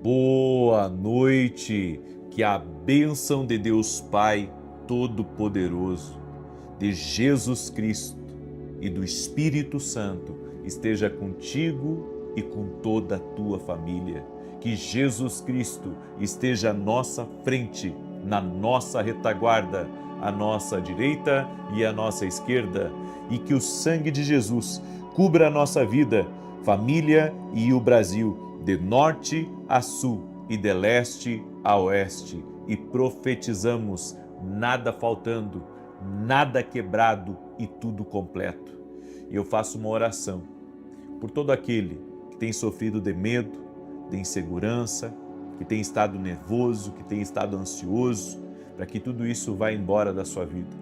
Boa noite, que a bênção de Deus Pai Todo-Poderoso, de Jesus Cristo e do Espírito Santo esteja contigo e com toda a tua família. Que Jesus Cristo esteja à nossa frente, na nossa retaguarda, à nossa direita e à nossa esquerda, e que o sangue de Jesus cubra a nossa vida, família e o Brasil, de norte a sul e de leste a oeste, e profetizamos nada faltando, nada quebrado e tudo completo. E eu faço uma oração por todo aquele que tem sofrido de medo, de insegurança, que tem estado nervoso, que tem estado ansioso, para que tudo isso vá embora da sua vida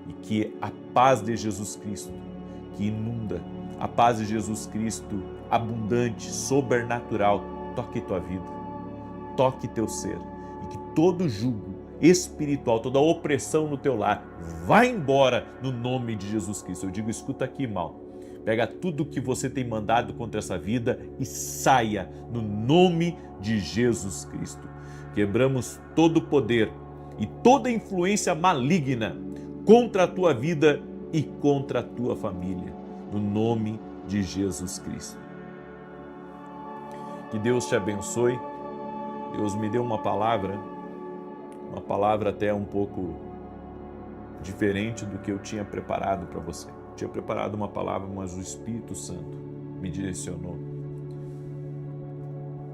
e que a paz de Jesus Cristo, que inunda, a paz de Jesus Cristo abundante, sobrenatural, toque tua vida, toque teu ser, e que todo jugo espiritual, toda opressão no teu lar vá embora no nome de Jesus Cristo. Eu digo, escuta aqui, mal. Pega tudo que você tem mandado contra essa vida e saia no nome de Jesus Cristo. Quebramos todo o poder e toda influência maligna contra a tua vida e contra a tua família, no nome de Jesus Cristo. Que Deus te abençoe. Deus me deu uma palavra até um pouco diferente do que eu tinha preparado para você. Eu tinha preparado uma palavra, mas o Espírito Santo me direcionou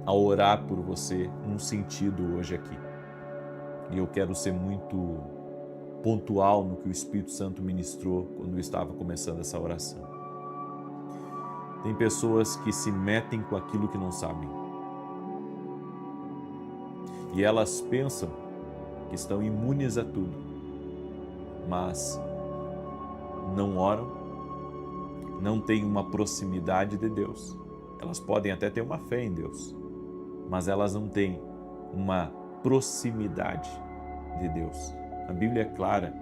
a orar por você num sentido hoje aqui. E eu quero ser muito pontual no que o Espírito Santo ministrou quando eu estava começando essa oração. Tem pessoas que se metem com aquilo que não sabem. E elas pensam que estão imunes a tudo, mas não oram, não têm uma proximidade de Deus. Elas podem até ter uma fé em Deus, mas elas não têm uma proximidade de Deus. A Bíblia é clara: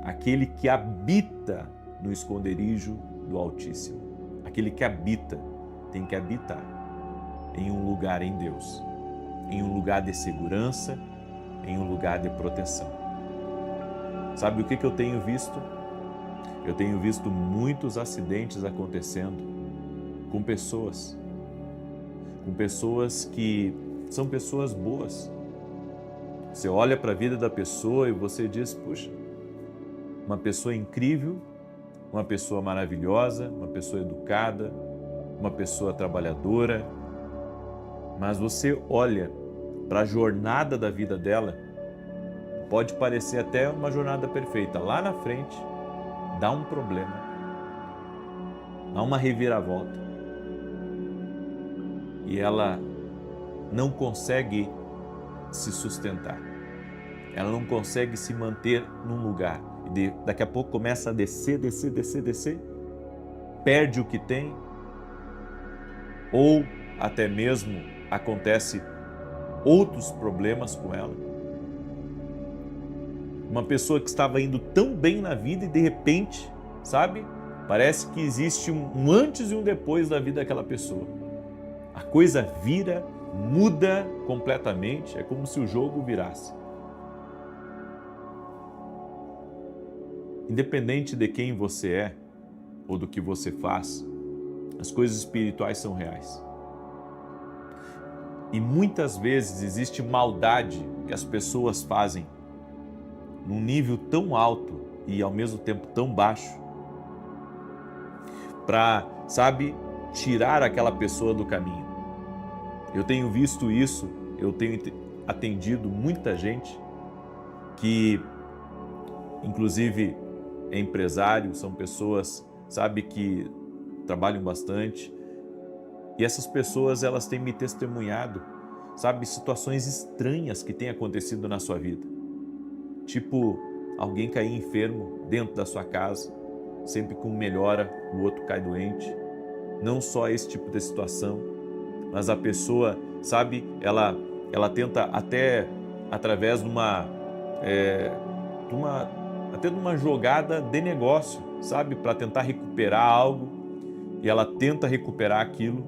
aquele que habita no esconderijo do Altíssimo. Aquele que habita tem que habitar em um lugar em Deus, em um lugar de segurança, em um lugar de proteção. Sabe o que eu tenho visto? Eu tenho visto muitos acidentes acontecendo com pessoas que são pessoas boas. Você olha para a vida da pessoa e você diz, puxa, uma pessoa incrível, uma pessoa maravilhosa, uma pessoa educada, uma pessoa trabalhadora, mas você olha para a jornada da vida dela, pode parecer até uma jornada perfeita. Lá na frente, dá um problema, dá uma reviravolta, e ela não consegue se sustentar, ela não consegue se manter num lugar. Daqui a pouco começa a descer, perde o que tem, ou até mesmo acontece outros problemas com ela. Uma pessoa que estava indo tão bem na vida e de repente, sabe, parece que existe um antes e um depois da vida daquela pessoa. A coisa vira, muda completamente, é como se o jogo virasse. Independente de quem você é ou do que você faz, as coisas espirituais são reais. E muitas vezes existe maldade que as pessoas fazem num nível tão alto e ao mesmo tempo tão baixo para, sabe, tirar aquela pessoa do caminho. Eu tenho visto isso, eu tenho atendido muita gente que, inclusive, é empresário, são pessoas, sabe, que trabalham bastante, e essas pessoas, elas têm me testemunhado, sabe, situações estranhas que têm acontecido na sua vida. Tipo, alguém cair enfermo dentro da sua casa, sempre que um melhora, o outro cai doente. Não só esse tipo de situação, mas a pessoa, sabe, ela tenta até através de uma jogada de negócio, sabe, para tentar recuperar algo, e ela tenta recuperar aquilo,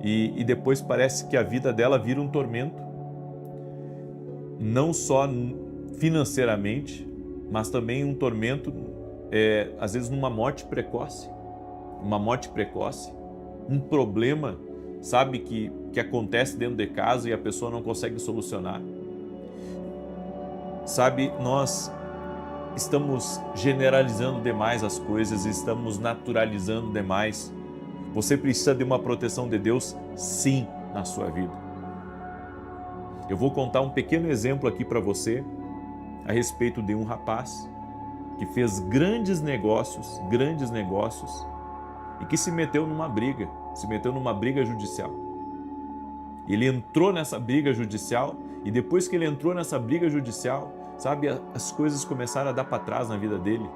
e depois parece que a vida dela vira um tormento, não só financeiramente, mas também um tormento, às vezes numa morte precoce, um problema, sabe, que acontece dentro de casa e a pessoa não consegue solucionar. Sabe, nós estamos generalizando demais as coisas, estamos naturalizando demais. Você precisa de uma proteção de Deus, sim, na sua vida. Eu vou contar um pequeno exemplo aqui para você a respeito de um rapaz que fez grandes negócios e que se meteu numa briga judicial. Ele entrou nessa briga judicial e depois que ele entrou nessa briga judicial, sabe, as coisas começaram a dar para trás na vida dele.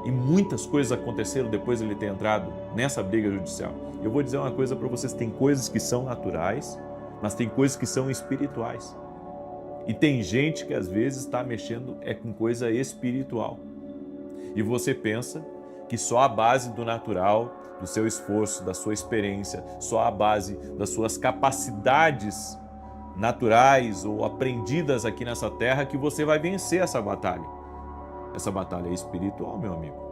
E muitas coisas aconteceram depois de ele ter entrado nessa briga judicial. Eu vou dizer uma coisa para vocês, tem coisas que são naturais, mas tem coisas que são espirituais. E tem gente que às vezes está mexendo com coisa espiritual. E você pensa que só a base do natural, do seu esforço, da sua experiência, só a base das suas capacidades naturais ou aprendidas aqui nessa terra que você vai vencer essa batalha. Essa batalha é espiritual, meu amigo.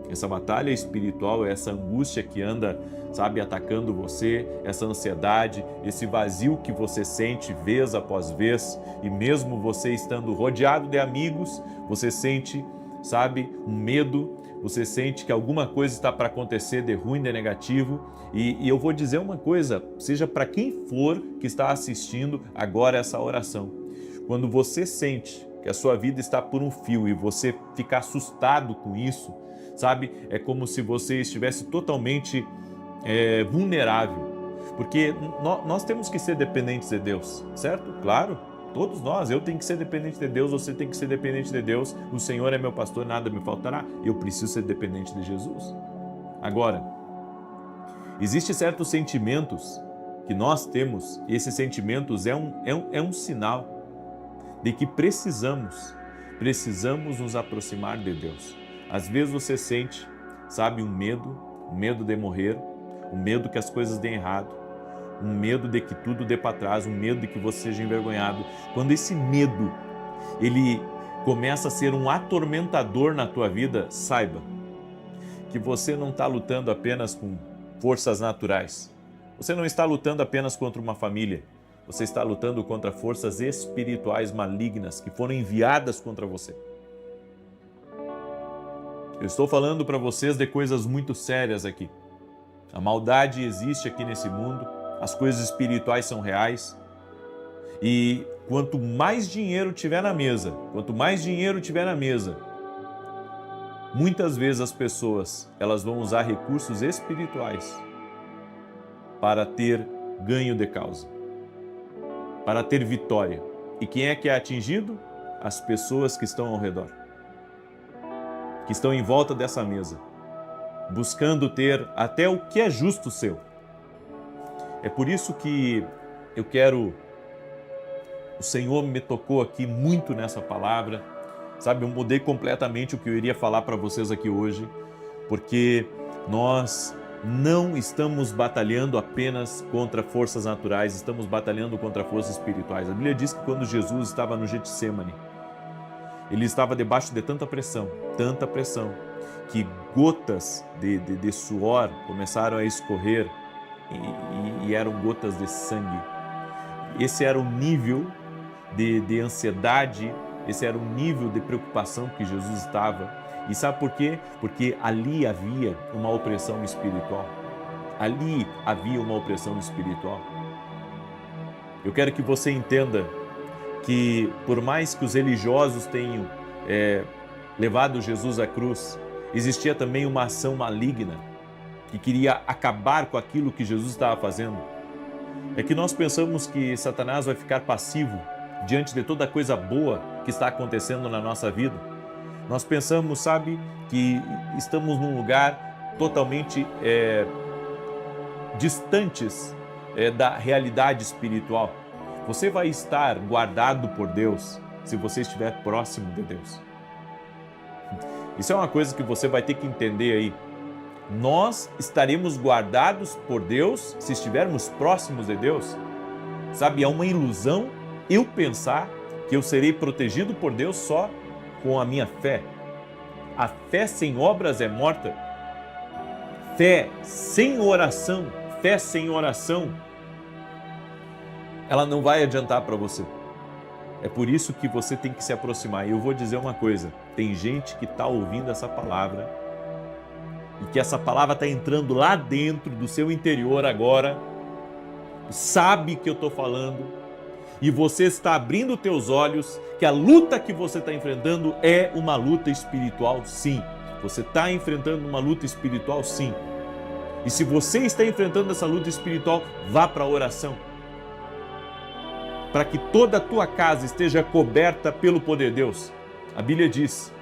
Essa batalha espiritual é essa angústia que anda, sabe, atacando você, essa ansiedade, esse vazio que você sente vez após vez, e mesmo você estando rodeado de amigos, você sente, sabe, um medo, você sente que alguma coisa está para acontecer de ruim, de negativo, e eu vou dizer uma coisa, seja para quem for que está assistindo agora essa oração, quando você sente que a sua vida está por um fio e você fica assustado com isso, sabe? É como se você estivesse totalmente vulnerável, porque nós temos que ser dependentes de Deus, certo? Claro, todos nós, eu tenho que ser dependente de Deus, você tem que ser dependente de Deus, o Senhor é meu pastor, nada me faltará, eu preciso ser dependente de Jesus. Agora, existem certos sentimentos que nós temos, e esses sentimentos é um sinal de que precisamos nos aproximar de Deus. Às vezes você sente, sabe, um medo de morrer, um medo que as coisas deem errado, um medo de que tudo dê para trás, um medo de que você seja envergonhado. Quando esse medo, ele começa a ser um atormentador na tua vida, saiba que você não está lutando apenas com forças naturais. Você não está lutando apenas contra uma família. Você está lutando contra forças espirituais malignas que foram enviadas contra você. Eu estou falando para vocês de coisas muito sérias aqui. A maldade existe aqui nesse mundo, as coisas espirituais são reais. E quanto mais dinheiro tiver na mesa, muitas vezes as pessoas elas vão usar recursos espirituais para ter ganho de causa, para ter vitória. E quem é que é atingido? As pessoas que estão ao redor, que estão em volta dessa mesa, buscando ter até o que é justo seu. É por isso que o Senhor me tocou aqui muito nessa palavra, sabe, eu mudei completamente o que eu iria falar para vocês aqui hoje, porque nós não estamos batalhando apenas contra forças naturais, estamos batalhando contra forças espirituais. A Bíblia diz que quando Jesus estava no Getsêmani, ele estava debaixo de tanta pressão, que gotas de suor começaram a escorrer e eram gotas de sangue. Esse era o nível de ansiedade, esse era o nível de preocupação que Jesus estava. E sabe por quê? Porque ali havia uma opressão espiritual. Eu quero que você entenda que por mais que os religiosos tenham levado Jesus à cruz, existia também uma ação maligna que queria acabar com aquilo que Jesus estava fazendo. É que nós pensamos que Satanás vai ficar passivo diante de toda coisa boa que está acontecendo na nossa vida. Nós pensamos, sabe, que estamos num lugar totalmente distantes da realidade espiritual. Você vai estar guardado por Deus se você estiver próximo de Deus. Isso é uma coisa que você vai ter que entender aí. Nós estaremos guardados por Deus se estivermos próximos de Deus? Sabe, é uma ilusão eu pensar que eu serei protegido por Deus só com a minha fé. A fé sem obras é morta. Fé sem oração, ela não vai adiantar para você. É por isso que você tem que se aproximar. E eu vou dizer uma coisa, tem gente que está ouvindo essa palavra e que essa palavra está entrando lá dentro do seu interior agora, sabe que eu estou falando, e você está abrindo teus olhos que a luta que você está enfrentando é uma luta espiritual, sim. Você está enfrentando uma luta espiritual, sim. E se você está enfrentando essa luta espiritual, vá para a oração, para que toda a tua casa esteja coberta pelo poder de Deus. A Bíblia diz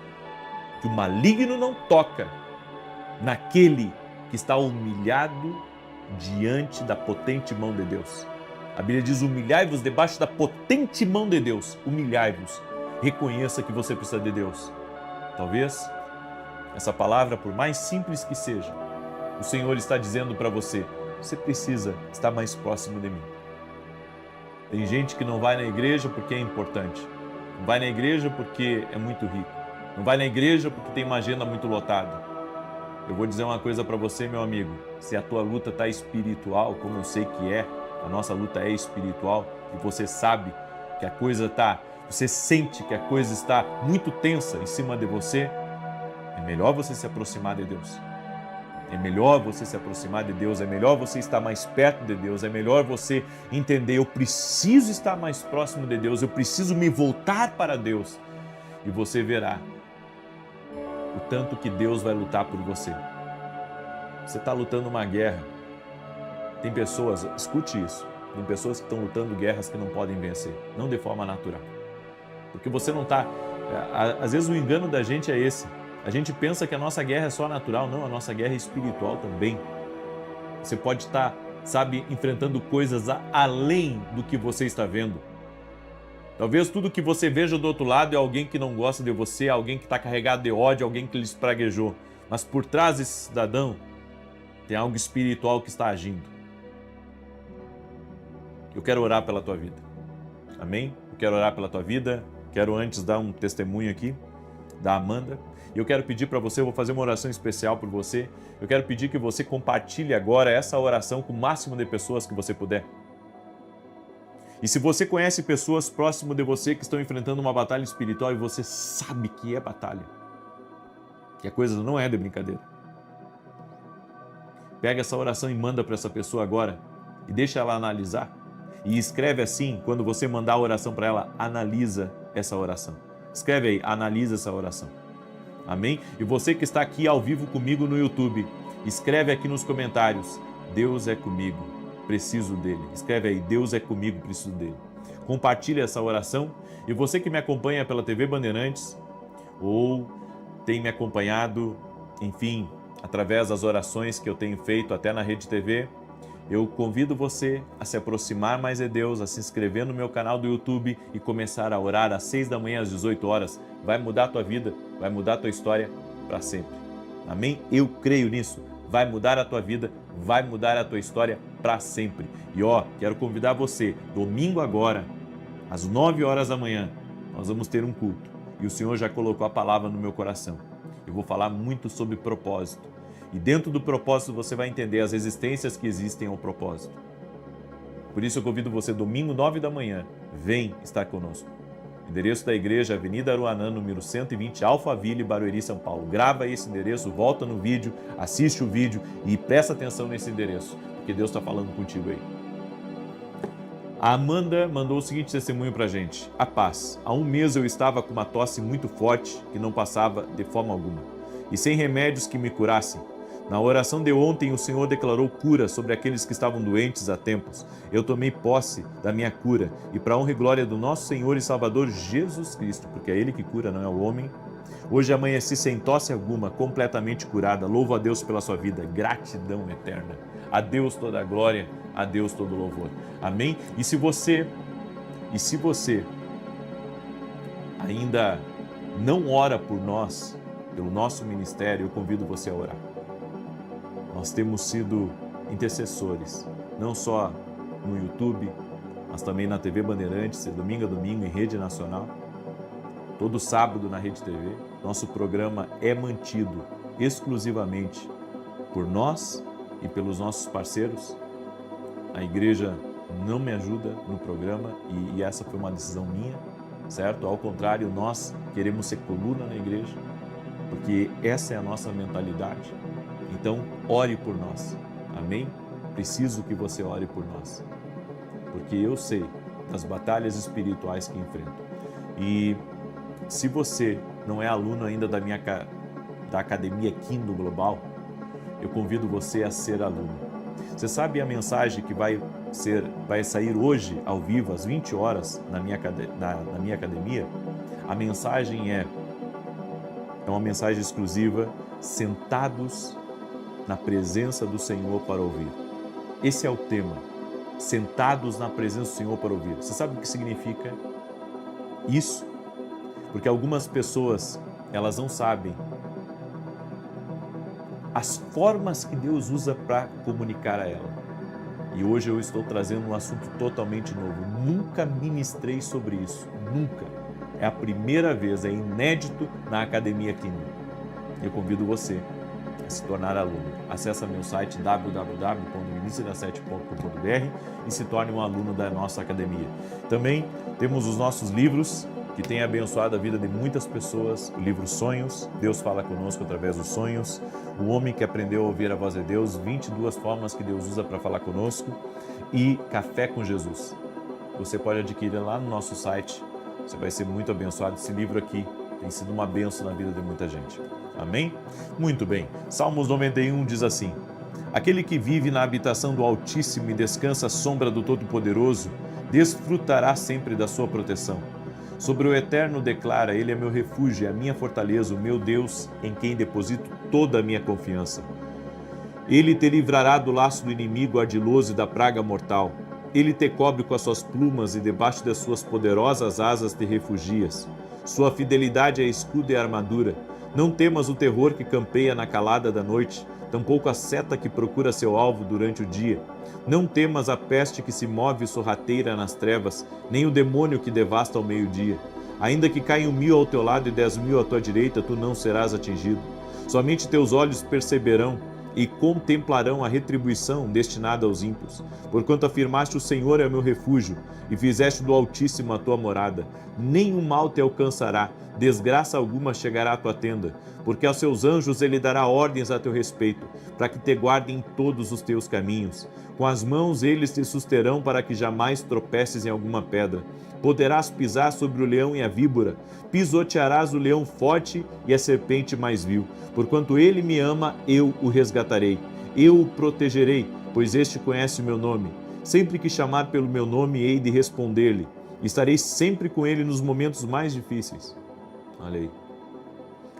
que o maligno não toca naquele que está humilhado diante da potente mão de Deus. A Bíblia diz: humilhai-vos debaixo da potente mão de Deus. Humilhai-vos. Reconheça que você precisa de Deus. Talvez essa palavra, por mais simples que seja, o Senhor está dizendo para você: você precisa estar mais próximo de mim. Tem gente que não vai na igreja porque é importante. Não vai na igreja porque é muito rico. Não vai na igreja porque tem uma agenda muito lotada. Eu vou dizer uma coisa para você, meu amigo. Se a tua luta está espiritual, como eu sei que é, a nossa luta é espiritual, e você sabe que a coisa está, você sente que a coisa está muito tensa em cima de você, é melhor você se aproximar de Deus. É melhor você se aproximar de Deus, é melhor você estar mais perto de Deus, é melhor você entender: eu preciso estar mais próximo de Deus, eu preciso me voltar para Deus. E você verá o tanto que Deus vai lutar por você. Você está lutando uma guerra. Tem pessoas, escute isso, tem pessoas que estão lutando guerras que não podem vencer, não de forma natural. Porque você não está... Às vezes o engano da gente é esse. A gente pensa que a nossa guerra é só natural. Não, a nossa guerra é espiritual também. Você pode estar, sabe, enfrentando coisas além do que você está vendo. Talvez tudo que você veja do outro lado é alguém que não gosta de você, alguém que está carregado de ódio, alguém que lhe espraguejou. Mas por trás desse cidadão tem algo espiritual que está agindo. Eu quero orar pela tua vida. Amém? Eu quero orar pela tua vida. Quero antes dar um testemunho aqui da Amanda. E eu quero pedir para você, eu vou fazer uma oração especial por você. Eu quero pedir que você compartilhe agora essa oração com o máximo de pessoas que você puder. E se você conhece pessoas próximas de você que estão enfrentando uma batalha espiritual e você sabe que é batalha, que a coisa não é de brincadeira, pega essa oração e manda para essa pessoa agora e deixa ela analisar. E escreve assim, quando você mandar a oração para ela: analisa essa oração. Escreve aí: analisa essa oração. Amém? E você que está aqui ao vivo comigo no YouTube, escreve aqui nos comentários: Deus é comigo, preciso dele. Escreve aí: Deus é comigo, preciso dele. Compartilhe essa oração. E você que me acompanha pela TV Bandeirantes ou tem me acompanhado, enfim, através das orações que eu tenho feito até na Rede TV, eu convido você a se aproximar mais de Deus, a se inscrever no meu canal do YouTube e começar a orar às 6 da manhã, às 18 horas. Vai mudar a tua vida, vai mudar a tua história para sempre. Amém? Eu creio nisso. Vai mudar a tua vida, vai mudar a tua história para sempre. E quero convidar você, domingo agora, às 9 horas da manhã, nós vamos ter um culto. E o Senhor já colocou a palavra no meu coração. Eu vou falar muito sobre propósito. E dentro do propósito você vai entender as resistências que existem ao propósito. Por isso eu convido você, domingo, 9 da manhã, vem estar conosco. Endereço da igreja, Avenida Aruanã, número 120, Alphaville, Barueri, São Paulo. Grava esse endereço, volta no vídeo, assiste o vídeo e presta atenção nesse endereço, porque Deus está falando contigo aí. A Amanda mandou o seguinte testemunho pra gente: a paz. Há um mês eu estava com uma tosse muito forte que não passava de forma alguma e sem remédios que me curassem. Na oração de ontem, o Senhor declarou cura sobre aqueles que estavam doentes há tempos. Eu tomei posse da minha cura e para a honra e glória do nosso Senhor e Salvador Jesus Cristo, porque é Ele que cura, não é o homem. Hoje amanheci sem tosse alguma, completamente curada. Louvo a Deus pela sua vida. Gratidão eterna. A Deus toda a glória, a Deus todo o louvor. Amém? E se você ainda não ora por nós, pelo nosso ministério, eu convido você a orar. Nós temos sido intercessores, não só no YouTube, mas também na TV Bandeirantes, de domingo a domingo em rede nacional, todo sábado na Rede TV. Nosso programa é mantido exclusivamente por nós e pelos nossos parceiros. A igreja não me ajuda no programa e essa foi uma decisão minha, certo? Ao contrário, nós queremos ser coluna na igreja, porque essa é a nossa mentalidade. Então, ore por nós, amém? Preciso que você ore por nós, porque eu sei das batalhas espirituais que enfrento. E se você não é aluno ainda da Academia Kingdom Global, eu convido você a ser aluno. Você sabe a mensagem que vai sair hoje ao vivo às 20 horas na minha academia? A mensagem é uma mensagem exclusiva, sentados na presença do Senhor para ouvir. Esse é o tema, sentados na presença do Senhor para ouvir. Você sabe o que significa isso? Porque algumas pessoas, elas não sabem as formas que Deus usa para comunicar a ela. E hoje eu estou trazendo um assunto totalmente novo. Nunca ministrei sobre isso, nunca. É a primeira vez, é inédito na Academia Kingdom. Eu convido você a se tornar aluno. Acesse meu site www.ministrodasete.com.br e se torne um aluno da nossa academia. Também temos os nossos livros, que tem abençoado a vida de muitas pessoas. O livro Sonhos, Deus fala conosco através dos sonhos. O homem que aprendeu a ouvir a voz de Deus, 22 formas que Deus usa para falar conosco. E Café com Jesus. Você pode adquirir lá no nosso site. Você vai ser muito abençoado. Esse livro aqui tem sido uma bênção na vida de muita gente. Amém? Muito bem. Salmos 91 diz assim: aquele que vive na habitação do Altíssimo e descansa à sombra do Todo-Poderoso, desfrutará sempre da sua proteção. Sobre o Eterno declara: ele é meu refúgio, a minha fortaleza, o meu Deus, em quem deposito toda a minha confiança. Ele te livrará do laço do inimigo ardiloso e da praga mortal. Ele te cobre com as suas plumas e debaixo das suas poderosas asas te refugias. Sua fidelidade é escudo e armadura. Não temas o terror que campeia na calada da noite, tampouco a seta que procura seu alvo durante o dia. Não temas a peste que se move sorrateira nas trevas, nem o demônio que devasta ao meio-dia. Ainda que caiam 1000 ao teu lado e 10.000 à tua direita, tu não serás atingido. Somente teus olhos perceberão e contemplarão a retribuição destinada aos ímpios. Porquanto afirmaste: o Senhor é o meu refúgio, e fizeste do Altíssimo a tua morada. Nenhum mal te alcançará, desgraça alguma chegará à tua tenda, porque aos seus anjos ele dará ordens a teu respeito, para que te guardem em todos os teus caminhos. Com as mãos eles te susterão, para que jamais tropeces em alguma pedra. Poderás pisar sobre o leão e a víbora, pisotearás o leão forte e a serpente mais vil. Porquanto ele me ama, eu o resgatarei. Eu o protegerei, pois este conhece o meu nome. Sempre que chamar pelo meu nome, hei de responder-lhe. Estarei sempre com ele nos momentos mais difíceis. Olha aí.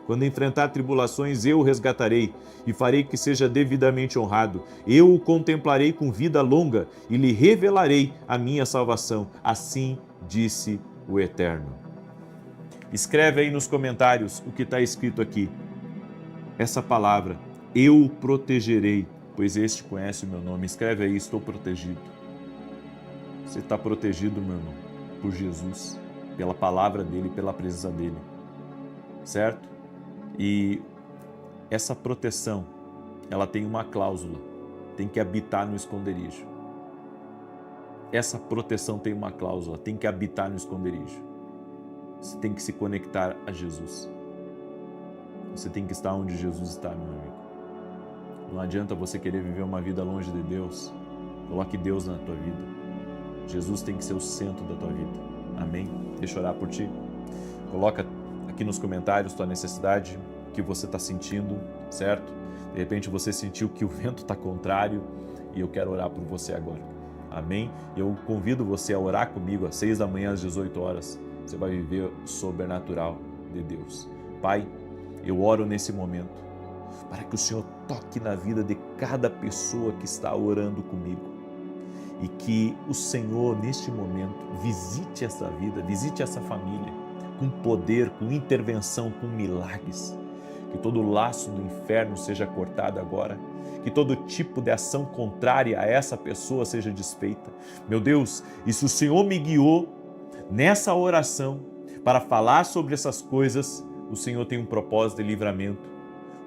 Quando enfrentar tribulações, eu o resgatarei e farei que seja devidamente honrado. Eu o contemplarei com vida longa e lhe revelarei a minha salvação. Assim disse o Eterno. Escreve aí nos comentários o que está escrito aqui. Essa palavra, eu o protegerei, pois este conhece o meu nome. Escreve aí: estou protegido. Você está protegido, meu irmão, por Jesus, pela palavra dele, pela presença dele. Certo? E essa proteção, ela tem uma cláusula: tem que habitar no esconderijo. Essa proteção tem uma cláusula: tem que habitar no esconderijo. Você tem que se conectar a Jesus. Você tem que estar onde Jesus está, meu amigo. Não adianta você querer viver uma vida longe de Deus. Coloque Deus na tua vida. Jesus tem que ser o centro da tua vida. Amém? Deixa eu orar por ti. Coloca aqui nos comentários tua necessidade, o que você está sentindo, certo? De repente você sentiu que o vento está contrário e eu quero orar por você agora. Amém? Eu convido você a orar comigo às 6 da manhã, às 18 horas. Você vai viver o sobrenatural de Deus. Pai, eu oro nesse momento para que o Senhor toque na vida de cada pessoa que está orando comigo e que o Senhor, neste momento, visite essa vida, visite essa família com poder, com intervenção, com milagres. Que todo laço do inferno seja cortado agora que todo tipo de ação contrária a essa pessoa seja desfeita. Meu Deus, e se o Senhor me guiou nessa oração para falar sobre essas coisas, o Senhor tem um propósito de livramento.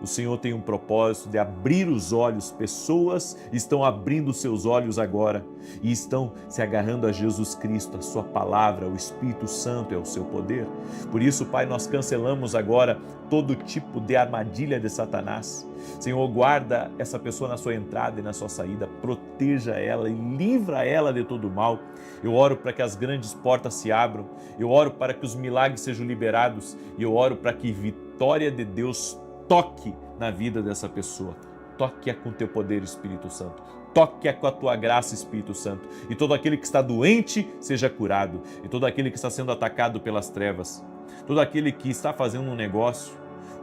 O Senhor tem um propósito de abrir os olhos. Pessoas estão abrindo seus olhos agora e estão se agarrando a Jesus Cristo, a sua palavra, o Espírito Santo é o seu poder. Por isso, Pai, nós cancelamos agora todo tipo de armadilha de Satanás. Senhor, guarda essa pessoa na sua entrada e na sua saída, proteja ela e livra ela de todo mal. Eu oro para que as grandes portas se abram, eu oro para que os milagres sejam liberados e eu oro para que vitória de Deus toque na vida dessa pessoa. Toque-a com teu poder, Espírito Santo. Toque-a com a tua graça, Espírito Santo. E todo aquele que está doente seja curado. E todo aquele que está sendo atacado pelas trevas. Todo aquele que está fazendo um negócio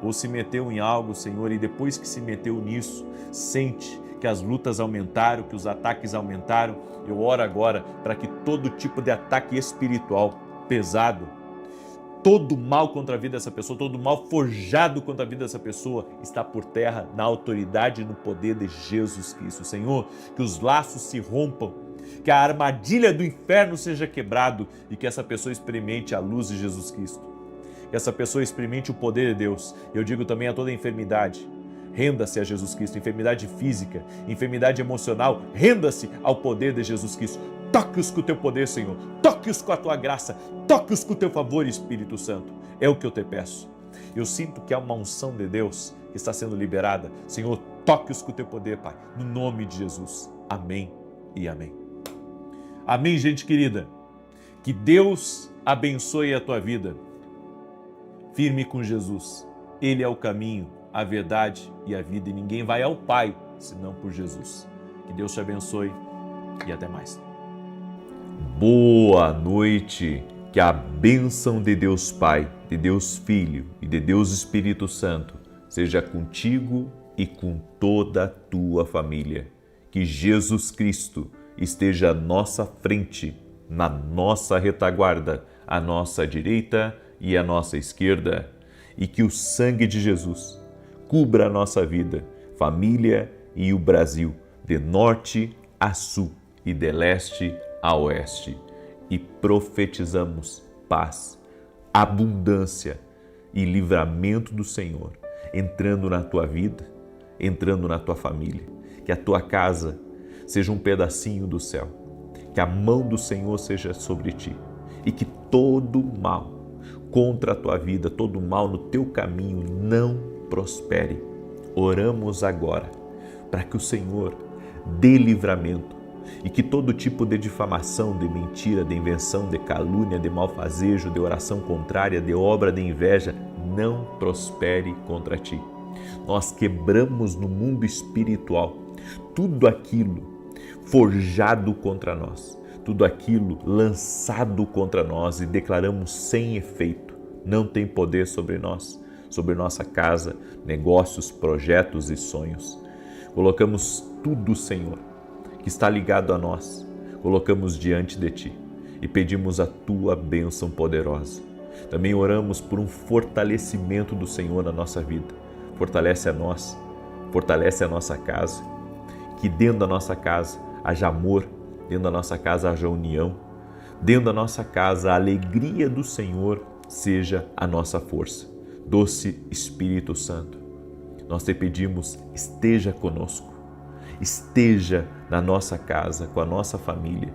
ou se meteu em algo, Senhor, e depois que se meteu nisso, sente que as lutas aumentaram, que os ataques aumentaram. Eu oro agora para que todo tipo de ataque espiritual pesado, todo mal contra a vida dessa pessoa, todo mal forjado contra a vida dessa pessoa está por terra na autoridade e no poder de Jesus Cristo. Senhor, que os laços se rompam, que a armadilha do inferno seja quebrado e que essa pessoa experimente a luz de Jesus Cristo. Que essa pessoa experimente o poder de Deus. Eu digo também a toda enfermidade, renda-se a Jesus Cristo, enfermidade física, enfermidade emocional, renda-se ao poder de Jesus Cristo. Toque-os com o teu poder, Senhor. Toque-os com a tua graça. Toque-os com o teu favor, Espírito Santo. É o que eu te peço. Eu sinto que há uma unção de Deus que está sendo liberada. Senhor, toque-os com o teu poder, Pai. No nome de Jesus. Amém e amém. Amém, gente querida. Que Deus abençoe a tua vida. Firme com Jesus. Ele é o caminho, a verdade e a vida. E ninguém vai ao Pai senão por Jesus. Que Deus te abençoe e até mais. Boa noite, que a bênção de Deus Pai, de Deus Filho e de Deus Espírito Santo seja contigo e com toda a tua família. Que Jesus Cristo esteja à nossa frente, na nossa retaguarda, à nossa direita e à nossa esquerda, e que o sangue de Jesus cubra a nossa vida, família e o Brasil, de norte a sul e de leste a oeste, e profetizamos paz, abundância e livramento do Senhor entrando na tua vida, entrando na tua família. Que a tua casa seja um pedacinho do céu, que a mão do Senhor seja sobre ti e que todo mal contra a tua vida, todo mal no teu caminho não prospere. Oramos agora para que o Senhor dê livramento e que todo tipo de difamação, de mentira, de invenção, de calúnia, de malfazejo, de oração contrária, de obra de inveja, não prospere contra ti. Nós quebramos no mundo espiritual tudo aquilo forjado contra nós, tudo aquilo lançado contra nós e declaramos sem efeito. Não tem poder sobre nós, sobre nossa casa, negócios, projetos e sonhos. Colocamos tudo, Senhor, que está ligado a nós, colocamos diante de Ti e pedimos a Tua bênção poderosa. Também oramos por um fortalecimento do Senhor na nossa vida. Fortalece a nós, fortalece a nossa casa, que dentro da nossa casa haja amor, dentro da nossa casa haja união, dentro da nossa casa a alegria do Senhor seja a nossa força. Doce Espírito Santo, nós te pedimos, esteja conosco. Esteja na nossa casa, com a nossa família.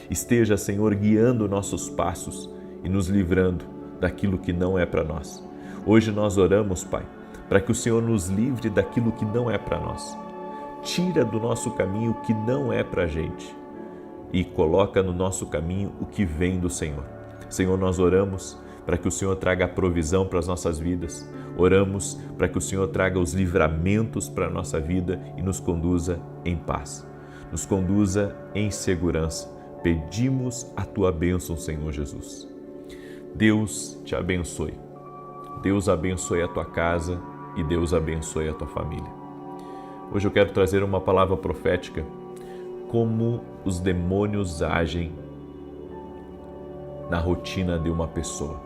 Esteja, Senhor, guiando nossos passos e nos livrando daquilo que não é para nós. Hoje nós oramos, Pai, para que o Senhor nos livre daquilo que não é para nós. Tira do nosso caminho o que não é para a gente e coloca no nosso caminho o que vem do Senhor. Senhor, nós oramos para que o Senhor traga a provisão para as nossas vidas. Oramos para que o Senhor traga os livramentos para a nossa vida e nos conduza em paz. Nos conduza em segurança. Pedimos a Tua bênção, Senhor Jesus. Deus te abençoe. Deus abençoe a tua casa e Deus abençoe a tua família. Hoje eu quero trazer uma palavra profética, como os demônios agem na rotina de uma pessoa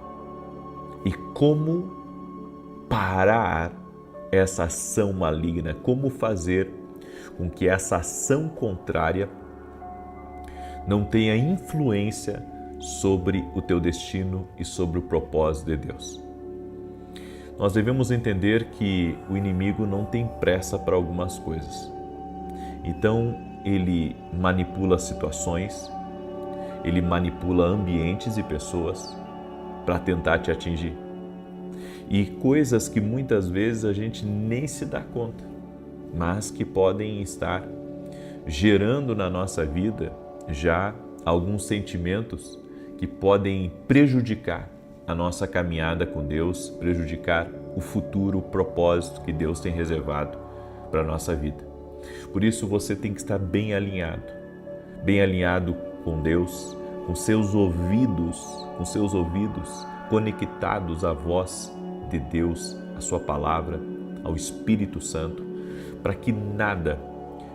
e como parar essa ação maligna, como fazer com que essa ação contrária não tenha influência sobre o teu destino e sobre o propósito de Deus. Nós devemos entender que o inimigo não tem pressa para algumas coisas. Então, ele manipula situações, ele manipula ambientes e pessoas para tentar te atingir. E coisas que muitas vezes a gente nem se dá conta, mas que podem estar gerando na nossa vida já alguns sentimentos que podem prejudicar a nossa caminhada com Deus, prejudicar o futuro, o propósito que Deus tem reservado para a nossa vida. Por isso você tem que estar bem alinhado com Deus, com seus ouvidos conectados à voz de Deus, à sua palavra, ao Espírito Santo, para que nada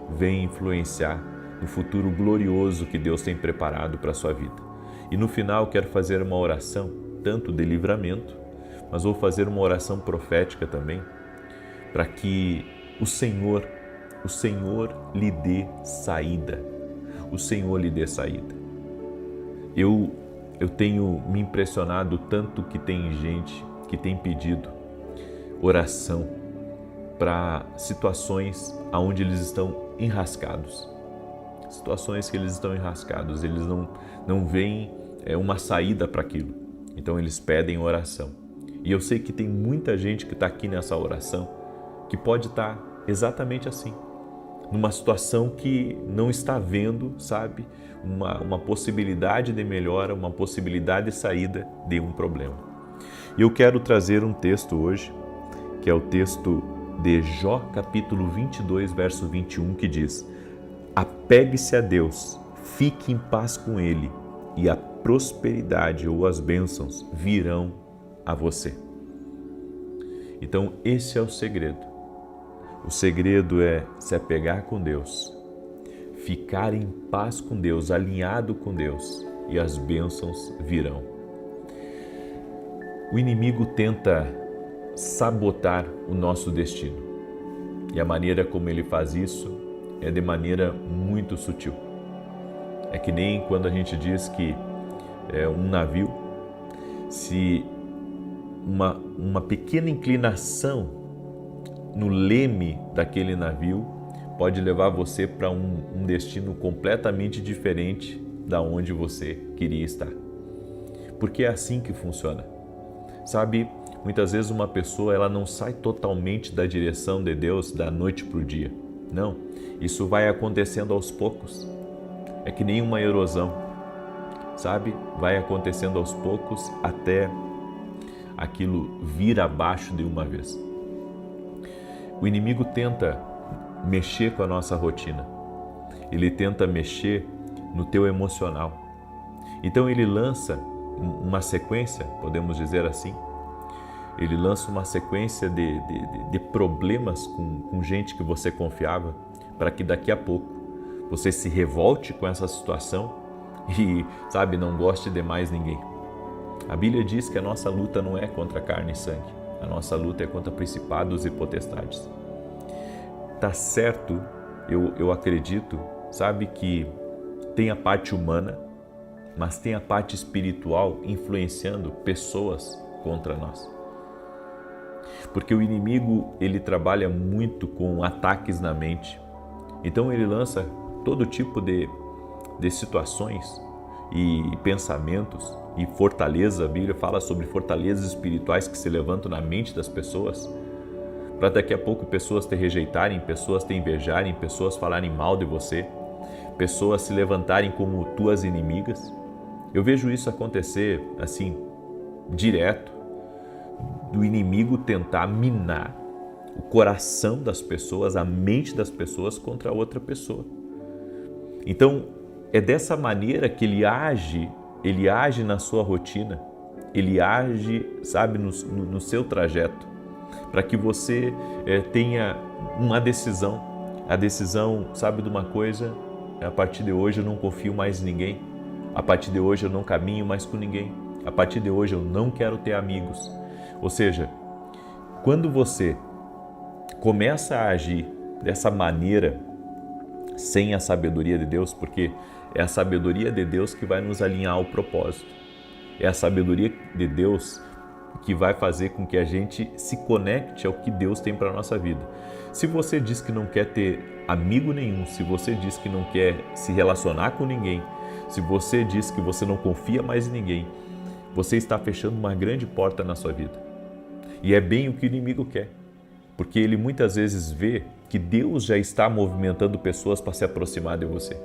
venha influenciar no futuro glorioso que Deus tem preparado para a sua vida. E no final quero fazer uma oração, tanto de livramento, mas vou fazer uma oração profética também, para que o Senhor lhe dê saída. O Senhor lhe dê saída. Eu tenho me impressionado tanto que tem gente que tem pedido oração para situações onde eles estão enrascados. Situações que eles estão enrascados, eles não veem uma saída para aquilo. Então eles pedem oração. E eu sei que tem muita gente que está aqui nessa oração que pode estar exatamente assim, numa situação que não está vendo, sabe, uma possibilidade de melhora, uma possibilidade de saída de um problema. E eu quero trazer um texto hoje, que é o texto de Jó, capítulo 22, verso 21, que diz: apegue-se a Deus, fique em paz com Ele, e a prosperidade ou as bênçãos virão a você. Então, esse é o segredo. O segredo é se apegar com Deus, ficar em paz com Deus, alinhado com Deus, e as bênçãos virão. O inimigo tenta sabotar o nosso destino. E a maneira como ele faz isso é de maneira muito sutil. É que nem quando a gente diz que um navio, se uma pequena inclinação no leme daquele navio pode levar você para um destino completamente diferente da onde você queria estar. Porque é assim que funciona. Sabe, muitas vezes uma pessoa ela não sai totalmente da direção de Deus da noite para o dia. Não, isso vai acontecendo aos poucos. É que nem uma erosão, sabe? Vai acontecendo aos poucos até aquilo vir abaixo de uma vez. O inimigo tenta mexer com a nossa rotina. Ele tenta mexer no teu emocional. Então ele lança uma sequência, podemos dizer assim. Ele lança uma sequência de problemas com gente que você confiava, para que daqui a pouco você se revolte com essa situação e, sabe, não goste de mais ninguém. A Bíblia diz que a nossa luta não é contra carne e sangue, a nossa luta é contra principados e potestades. Tá certo, eu acredito, sabe, que tem a parte humana, mas tem a parte espiritual influenciando pessoas contra nós. Porque o inimigo, ele trabalha muito com ataques na mente. Então ele lança todo tipo de situações e pensamentos e fortaleza. A Bíblia fala sobre fortalezas espirituais que se levantam na mente das pessoas, para daqui a pouco pessoas te rejeitarem, pessoas te invejarem, pessoas falarem mal de você, pessoas se levantarem como tuas inimigas. Eu vejo isso acontecer assim, direto, do inimigo tentar minar o coração das pessoas, a mente das pessoas contra outra pessoa. Então, é dessa maneira que ele age na sua rotina, ele age, sabe, no seu trajeto, para que você tenha uma decisão. A decisão, sabe de uma coisa? A partir de hoje eu não confio mais em ninguém. A partir de hoje eu não caminho mais com ninguém. A partir de hoje eu não quero ter amigos. Ou seja, quando você começa a agir dessa maneira, sem a sabedoria de Deus, porque é a sabedoria de Deus que vai nos alinhar ao propósito. É a sabedoria de Deus que vai fazer com que a gente se conecte ao que Deus tem para a nossa vida. Se você diz que não quer ter amigo nenhum, se você diz que não quer se relacionar com ninguém, se você diz que você não confia mais em ninguém, você está fechando uma grande porta na sua vida. E é bem o que o inimigo quer, porque ele muitas vezes vê que Deus já está movimentando pessoas para se aproximar de você.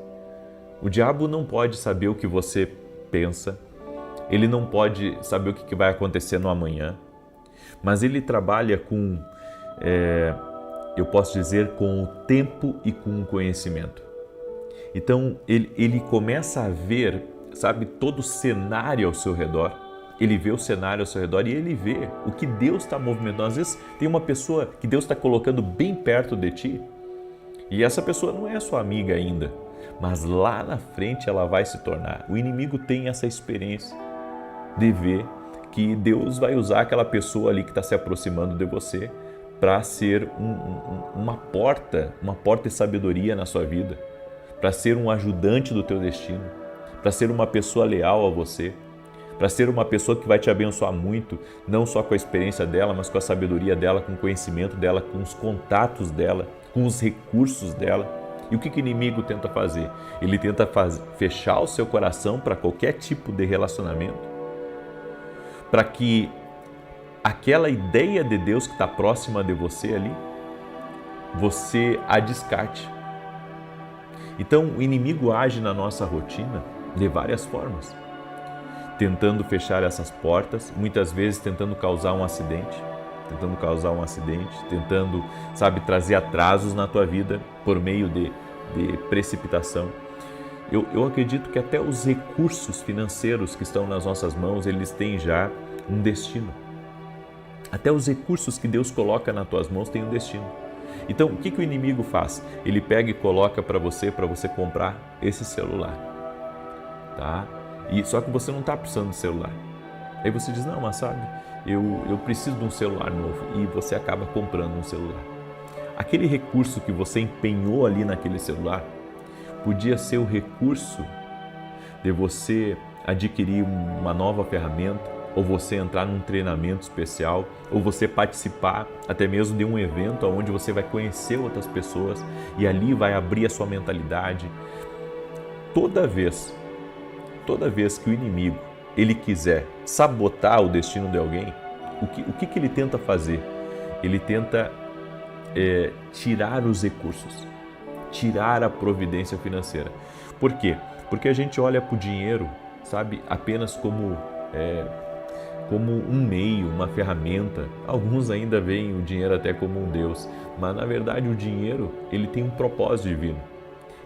O diabo não pode saber o que você pensa, ele não pode saber o que vai acontecer no amanhã, mas ele trabalha com, eu posso dizer, com o tempo e com o conhecimento. Então ele começa a ver, sabe, todo o cenário ao seu redor. Ele vê o cenário ao seu redor e ele vê o que Deus está movimentando. Às vezes tem uma pessoa que Deus está colocando bem perto de ti e essa pessoa não é sua amiga ainda, mas lá na frente ela vai se tornar. O inimigo tem essa experiência de ver que Deus vai usar aquela pessoa ali que está se aproximando de você para ser uma porta de sabedoria na sua vida, para ser um ajudante do teu destino, para ser uma pessoa leal a você, para ser uma pessoa que vai te abençoar muito, não só com a experiência dela, mas com a sabedoria dela, com o conhecimento dela, com os contatos dela, com os recursos dela. E o que o inimigo tenta fazer? Ele tenta fechar o seu coração para qualquer tipo de relacionamento, para que aquela ideia de Deus que está próxima de você ali, você a descarte. Então o inimigo age na nossa rotina de várias formas, tentando fechar essas portas, muitas vezes tentando causar um acidente, tentando, sabe, trazer atrasos na tua vida por meio de precipitação. Eu acredito que até os recursos financeiros que estão nas nossas mãos, eles têm já um destino. Até os recursos que Deus coloca nas tuas mãos têm um destino. Então, o que o inimigo faz? Ele pega e coloca para você comprar esse celular, tá? E só que você não está precisando de celular. Aí você diz, não, mas sabe, eu preciso de um celular novo. E você acaba comprando um celular. Aquele recurso que você empenhou ali naquele celular podia ser o recurso de você adquirir uma nova ferramenta, ou você entrar num treinamento especial, ou você participar até mesmo de um evento onde você vai conhecer outras pessoas e ali vai abrir a sua mentalidade. Toda vez que o inimigo ele quiser sabotar o destino de alguém, o que ele tenta fazer? Ele tenta tirar os recursos, tirar a providência financeira. Por quê? Porque a gente olha para o dinheiro, sabe, apenas como um meio, uma ferramenta. Alguns ainda veem o dinheiro até como um Deus, mas na verdade o dinheiro ele tem um propósito divino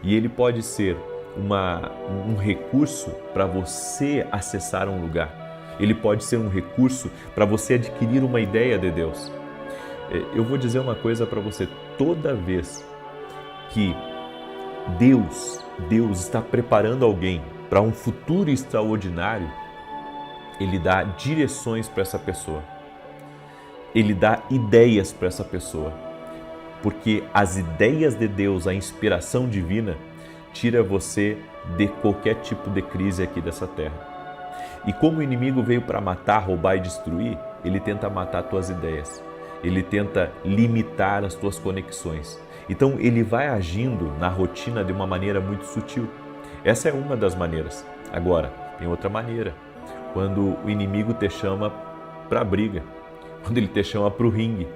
e ele pode ser um recurso para você acessar um lugar. Ele pode ser um recurso para você adquirir uma ideia de Deus. Eu vou dizer uma coisa para você: toda vez que Deus está preparando alguém para um futuro extraordinário, Ele dá direções para essa pessoa, Ele dá ideias para essa pessoa, porque as ideias de Deus, a inspiração divina, tira você de qualquer tipo de crise aqui dessa terra. E como o inimigo veio para matar, roubar e destruir, ele tenta matar tuas ideias, ele tenta limitar as tuas conexões. Então ele vai agindo na rotina de uma maneira muito sutil. Essa é uma das maneiras. Agora, tem outra maneira. Quando o inimigo te chama para a briga, quando ele te chama para o ringue.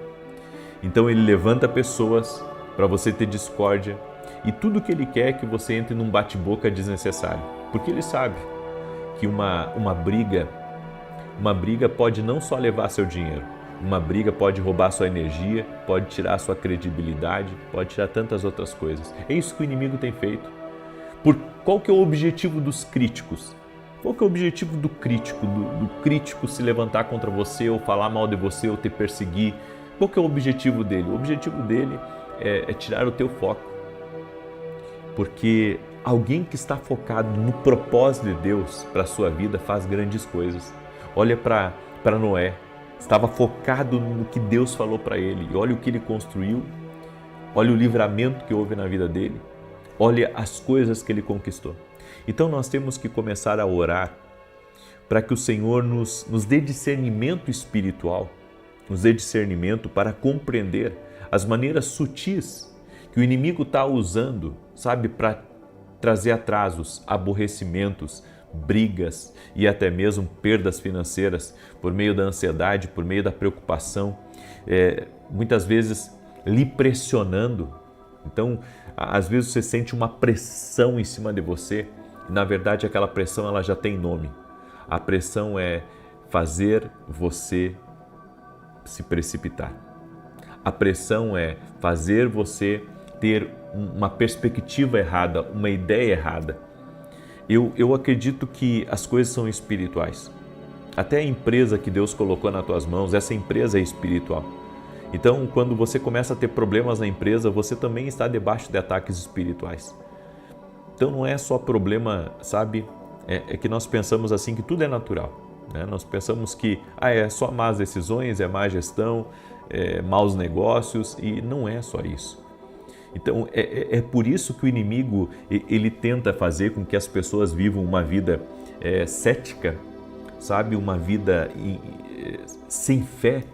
Então ele levanta pessoas para você ter discórdia e tudo que ele quer é que você entre num bate-boca desnecessário, porque ele sabe que uma briga pode não só levar seu dinheiro, uma briga pode roubar sua energia, pode tirar sua credibilidade, pode tirar tantas outras coisas. É isso que o inimigo tem feito. Qual que é o objetivo dos críticos? Qual que é o objetivo do crítico, do crítico se levantar contra você ou falar mal de você ou te perseguir? Qual que é o objetivo dele? O objetivo dele é tirar o teu foco. Porque alguém que está focado no propósito de Deus para a sua vida faz grandes coisas. Olha para Noé, estava focado no que Deus falou para ele. E olha o que ele construiu, olha o livramento que houve na vida dele. Olha as coisas que ele conquistou. Então nós temos que começar a orar para que o Senhor nos dê discernimento espiritual, nos dê discernimento para compreender as maneiras sutis que o inimigo está usando, sabe, para trazer atrasos, aborrecimentos, brigas e até mesmo perdas financeiras por meio da ansiedade, por meio da preocupação, muitas vezes lhe pressionando. Então, às vezes você sente uma pressão em cima de você e, na verdade, aquela pressão ela já tem nome. A pressão é fazer você se precipitar. A pressão é fazer você ter uma perspectiva errada, uma ideia errada. Eu acredito que as coisas são espirituais. Até a empresa que Deus colocou nas tuas mãos, essa empresa é espiritual. Então, quando você começa a ter problemas na empresa, você também está debaixo de ataques espirituais. Então, não é só problema, sabe? É que nós pensamos assim que tudo é natural, né? Nós pensamos que é só más decisões, é má gestão, maus negócios, e não é só isso. Então, é por isso que o inimigo ele tenta fazer com que as pessoas vivam uma vida cética, sabe? Uma vida sem fé,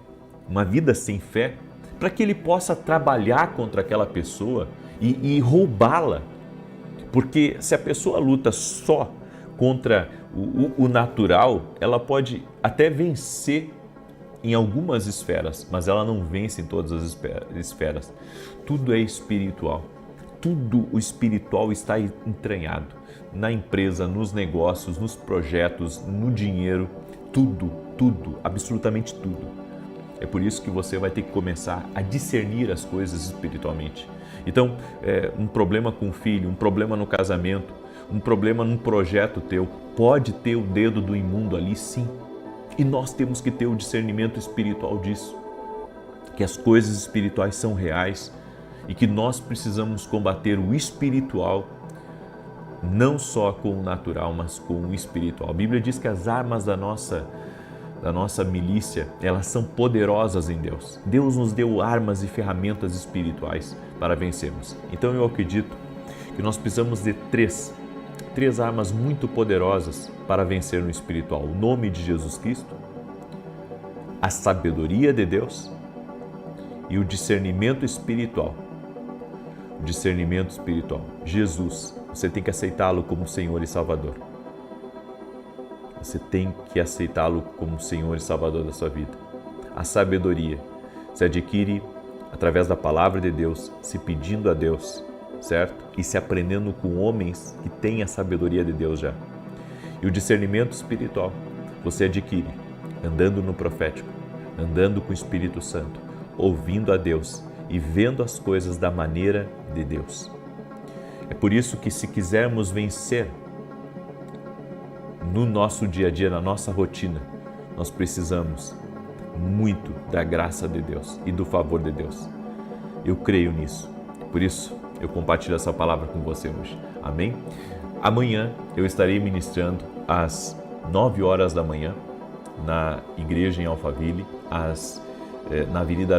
uma vida sem fé, para que ele possa trabalhar contra aquela pessoa e roubá-la. Porque se a pessoa luta só contra o natural, ela pode até vencer em algumas esferas, mas ela não vence em todas as esferas. Tudo é espiritual. Tudo o espiritual está entranhado na empresa, nos negócios, nos projetos, no dinheiro, tudo, absolutamente tudo. É por isso que você vai ter que começar a discernir as coisas espiritualmente. Então, um problema com o filho, um problema no casamento, um problema num projeto teu, pode ter o dedo do imundo ali, sim. E nós temos que ter o discernimento espiritual disso, que as coisas espirituais são reais e que nós precisamos combater o espiritual, não só com o natural, mas com o espiritual. A Bíblia diz que as armas da nossa milícia, elas são poderosas em Deus. Deus nos deu armas e ferramentas espirituais para vencermos. Então eu acredito que nós precisamos de três armas muito poderosas para vencer no espiritual. O nome de Jesus Cristo, a sabedoria de Deus e o discernimento espiritual. O discernimento espiritual. Jesus, você tem que aceitá-lo como Senhor e Salvador. Você tem que aceitá-lo como Senhor e Salvador da sua vida. A sabedoria se adquire através da palavra de Deus, se pedindo a Deus, certo? E se aprendendo com homens que têm a sabedoria de Deus já. E o discernimento espiritual você adquire andando no profético, andando com o Espírito Santo, ouvindo a Deus e vendo as coisas da maneira de Deus. É por isso que, se quisermos vencer no nosso dia a dia, na nossa rotina, nós precisamos muito da graça de Deus e do favor de Deus. Eu creio nisso. Por isso, eu compartilho essa palavra com você hoje. Amém? Amanhã eu estarei ministrando às 9 horas da manhã na igreja em Alphaville, na Avenida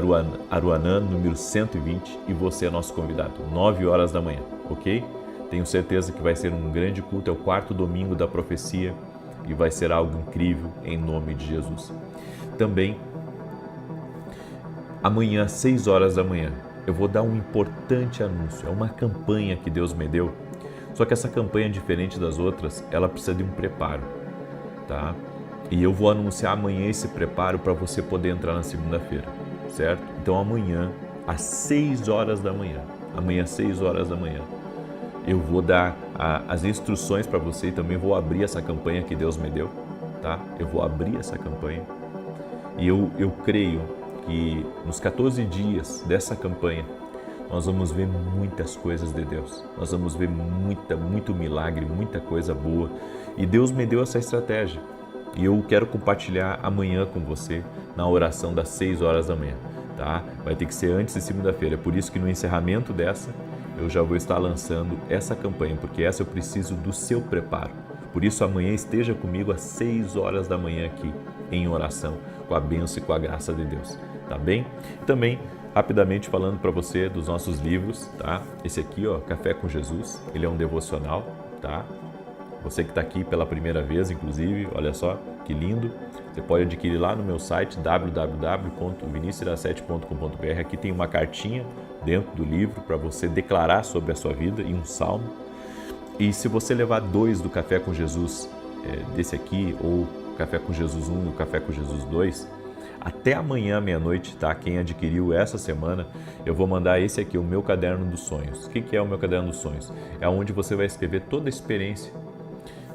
Aruanã, número 120, e você é nosso convidado, 9 horas da manhã, ok? Tenho certeza que vai ser um grande culto, é o 4º domingo da profecia e vai ser algo incrível em nome de Jesus. Também, amanhã às 6 horas da manhã, eu vou dar um importante anúncio, é uma campanha que Deus me deu, só que essa campanha, diferente das outras, ela precisa de um preparo, tá? E eu vou anunciar amanhã esse preparo para você poder entrar na segunda-feira, certo? Então amanhã, às 6 horas da manhã, eu vou dar as instruções para você e também vou abrir essa campanha que Deus me deu, tá? Eu vou abrir essa campanha e eu creio que nos 14 dias dessa campanha nós vamos ver muitas coisas de Deus, nós vamos ver muito milagre, muita coisa boa, e Deus me deu essa estratégia e eu quero compartilhar amanhã com você na oração das 6 horas da manhã, tá? Vai ter que ser antes de segunda-feira, por isso que no encerramento dessa eu já vou estar lançando essa campanha, porque essa eu preciso do seu preparo. Por isso amanhã esteja comigo às 6 horas da manhã aqui em oração, com a bênção e com a graça de Deus, tá bem? Também rapidamente falando para você dos nossos livros, tá? Esse aqui, ó, Café com Jesus, ele é um devocional, tá? Você que está aqui pela primeira vez, inclusive, olha só que lindo. Você pode adquirir lá no meu site www.vinicius7.com.br. Aqui tem uma cartinha dentro do livro para você declarar sobre a sua vida e um salmo. E se você levar 2 do Café com Jesus, desse aqui, ou Café com Jesus 1 e o Café com Jesus 2, até amanhã, meia-noite, tá? Quem adquiriu essa semana, eu vou mandar esse aqui, o meu Caderno dos Sonhos. O que é o meu Caderno dos Sonhos? É onde você vai escrever toda a experiência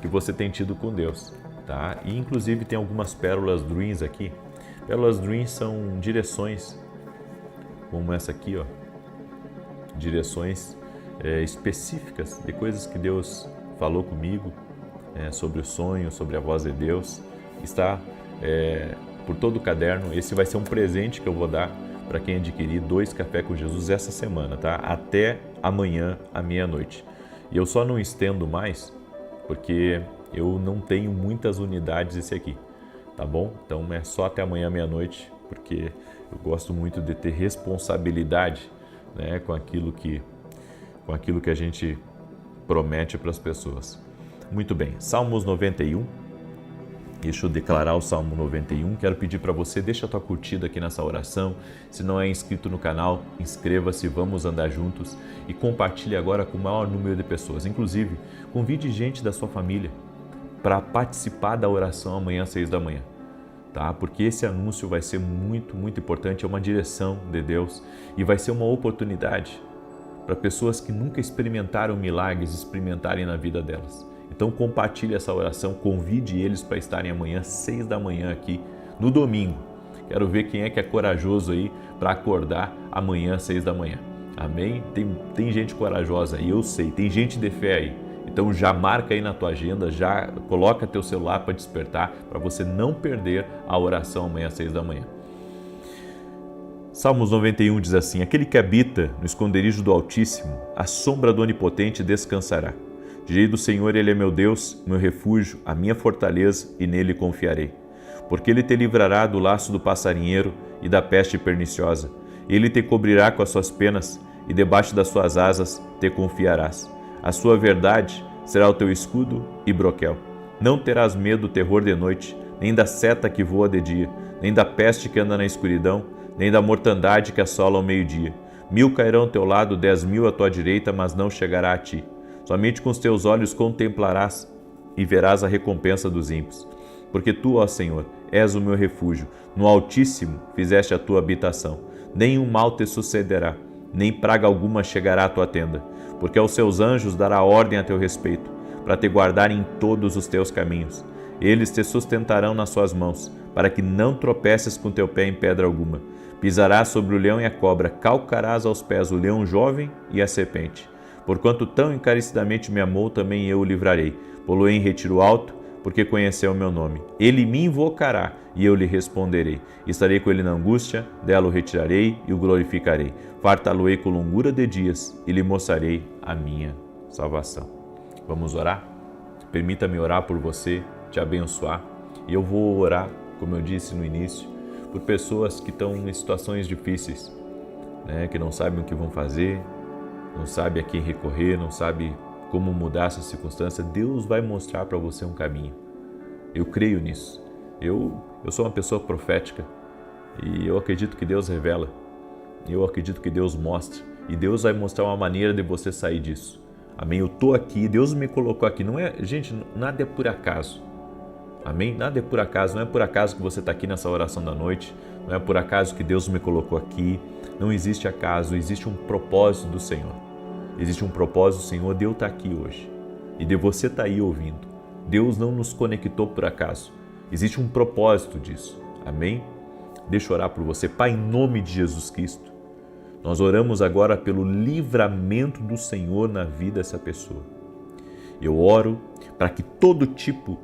que você tem tido com Deus, tá? E inclusive tem algumas pérolas dreams aqui. Pérolas dreams são direções, como essa aqui, ó. Direções específicas de coisas que Deus falou comigo, sobre o sonho, sobre a voz de Deus. Está por todo o caderno. Esse vai ser um presente que eu vou dar para quem adquirir 2 Café com Jesus essa semana, tá? Até amanhã à meia-noite. E eu só não estendo mais porque eu não tenho muitas unidades esse aqui, tá bom? Então é só até amanhã meia-noite, porque eu gosto muito de ter responsabilidade, né, com aquilo que a gente promete para as pessoas. Muito bem, Salmos 91. Deixa eu declarar o Salmo 91. Quero pedir para você, deixa a tua curtida aqui nessa oração. Se não é inscrito no canal, inscreva-se, vamos andar juntos e compartilhe agora com o maior número de pessoas. Inclusive, convide gente da sua família para participar da oração amanhã às 6 da manhã, tá? Porque esse anúncio vai ser muito, muito importante, é uma direção de Deus e vai ser uma oportunidade para pessoas que nunca experimentaram milagres, experimentarem na vida delas. Então compartilhe essa oração, convide eles para estarem amanhã, 6 da manhã aqui, no domingo. Quero ver quem é que é corajoso aí para acordar amanhã, 6 da manhã. Amém? Tem gente corajosa aí, eu sei, tem gente de fé aí. Então já marca aí na tua agenda, já coloca teu celular para despertar, para você não perder a oração amanhã, 6 da manhã. Salmos 91 diz assim: aquele que habita no esconderijo do Altíssimo, a sombra do Onipotente descansará. Direi do Senhor, Ele é meu Deus, meu refúgio, a minha fortaleza, e nele confiarei. Porque Ele te livrará do laço do passarinheiro e da peste perniciosa. Ele te cobrirá com as suas penas, e debaixo das suas asas te confiarás. A sua verdade será o teu escudo e broquel. Não terás medo do terror de noite, nem da seta que voa de dia, nem da peste que anda na escuridão, nem da mortandade que assola ao meio-dia. 1000 cairão ao teu lado, 10.000 à tua direita, mas não chegará a ti. Somente com os teus olhos contemplarás e verás a recompensa dos ímpios. Porque tu, ó Senhor, és o meu refúgio, no Altíssimo fizeste a tua habitação. Nenhum mal te sucederá, nem praga alguma chegará à tua tenda. Porque aos seus anjos dará ordem a teu respeito, para te guardarem em todos os teus caminhos. Eles te sustentarão nas suas mãos, para que não tropeces com teu pé em pedra alguma. Pisarás sobre o leão e a cobra, calcarás aos pés o leão jovem e a serpente. Porquanto tão encarecidamente me amou, também eu o livrarei. Pô-lo-ei em retiro alto, porque conheceu o meu nome. Ele me invocará, e eu lhe responderei. Estarei com ele na angústia, dela o retirarei e o glorificarei. Fartá-lo-ei com longura de dias, e lhe mostrarei a minha salvação. Vamos orar? Permita-me orar por você, te abençoar. E eu vou orar, como eu disse no início, por pessoas que estão em situações difíceis, né, que não sabem o que vão fazer, não sabe a quem recorrer, não sabe como mudar essa circunstância. Deus vai mostrar para você um caminho. Eu creio nisso. Eu sou uma pessoa profética e eu acredito que Deus revela. Eu acredito que Deus mostra. E Deus vai mostrar uma maneira de você sair disso. Amém? Eu estou aqui, Deus me colocou aqui. Não é, gente, nada é por acaso. Amém? Nada é por acaso. Não é por acaso que você está aqui nessa oração da noite. Não é por acaso que Deus me colocou aqui. Não existe acaso, existe um propósito do Senhor. Existe um propósito do Senhor de eu estar aqui hoje e de você estar aí ouvindo. Deus não nos conectou por acaso. Existe um propósito disso. Amém? Deixa eu orar por você. Pai, em nome de Jesus Cristo, nós oramos agora pelo livramento do Senhor na vida dessa pessoa. Eu oro para que todo tipo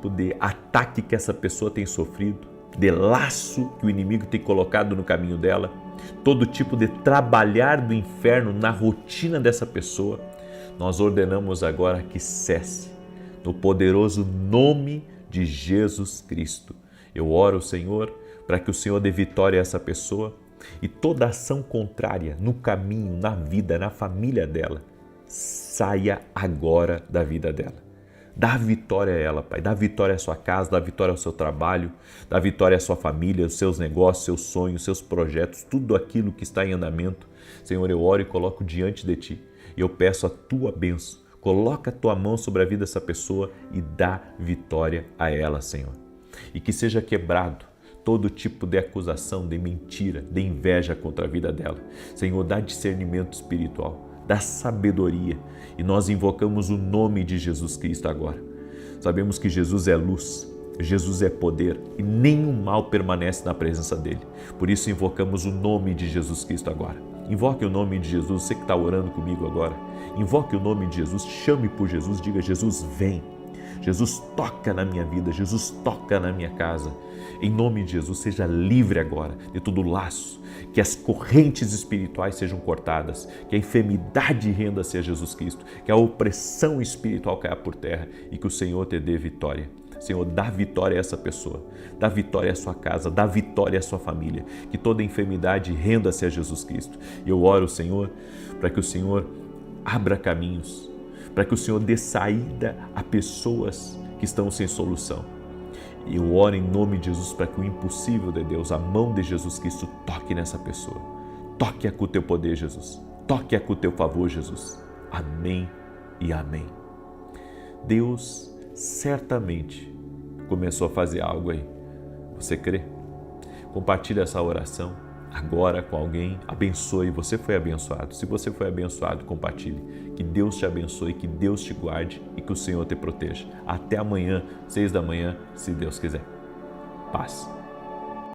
de ataque que essa pessoa tem sofrido, de laço que o inimigo tem colocado no caminho dela, todo tipo de trabalhar do inferno na rotina dessa pessoa, nós ordenamos agora que cesse, no poderoso nome de Jesus Cristo. Eu oro, Senhor, para que o Senhor dê vitória a essa pessoa, E toda ação contrária no caminho, na vida, na família dela, saia agora da vida dela. Dá vitória a ela, Pai. Dá vitória à sua casa, dá vitória ao seu trabalho, dá vitória à sua família, aos seus negócios, seus sonhos, seus projetos, tudo aquilo que está em andamento. Senhor, eu oro e coloco diante de Ti. E eu peço a Tua bênção. Coloca a Tua mão sobre a vida dessa pessoa e dá vitória a ela, Senhor. E que seja quebrado todo tipo de acusação, de mentira, de inveja contra a vida dela. Senhor, dá discernimento espiritual. Da sabedoria, e nós invocamos o nome de Jesus Cristo agora. Sabemos que Jesus é luz, Jesus é poder e nenhum mal permanece na presença dele. Por isso invocamos o nome de Jesus Cristo agora. Invoque o nome de Jesus, você que está orando comigo agora. Invoque o nome de Jesus, chame por Jesus, diga: Jesus, vem. Jesus, toca na minha vida, Jesus, toca na minha casa. Em nome de Jesus, seja livre agora de todo laço, que as correntes espirituais sejam cortadas, que a enfermidade renda-se a Jesus Cristo, que a opressão espiritual caia por terra e que o Senhor te dê vitória. Senhor, dá vitória a essa pessoa, dá vitória à sua casa, dá vitória à sua família, que toda enfermidade renda-se a Jesus Cristo. E eu oro, Senhor, para que o Senhor abra caminhos, para que o Senhor dê saída a pessoas que estão sem solução. E eu oro em nome de Jesus para que o impossível de Deus, a mão de Jesus Cristo, toque nessa pessoa. Toque-a com o teu poder, Jesus. Toque-a com o teu favor, Jesus. Amém e amém. Deus certamente começou a fazer algo aí. Você crê? Compartilhe essa oração agora com alguém. Abençoe. Você foi abençoado. Se você foi abençoado, compartilhe. Que Deus te abençoe, que Deus te guarde e que o Senhor te proteja. Até amanhã, 6 da manhã, se Deus quiser. Paz.